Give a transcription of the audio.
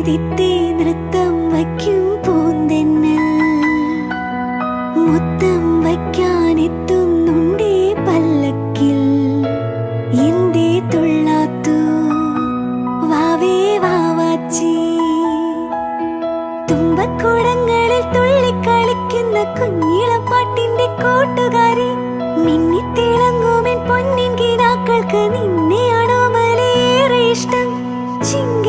തിത്തി നൃത്തം വയ്ക്കും പൂന്തെന്നൽ മുത്തം വയ്ക്കാനെത്തുന്നുണ്ടേ പല്ലക്കിൽ എന്തേ തുള്ളാത്തു വാവേ വാവാച്ചി തുമ്പക്കുടങ്ങളിൽ തുള്ളിക്കളിക്കുന്ന കുഞ്ഞിളം പാട്ടിന്റെ കൂട്ടുകാരി മിന്നിത്തിളങ്ങുമെൻ പൊന്നിൻ കിനാക്കൾക്ക് നിന്നെയാണോ മലേറെ ഇഷ്ടം ചിങ്ങ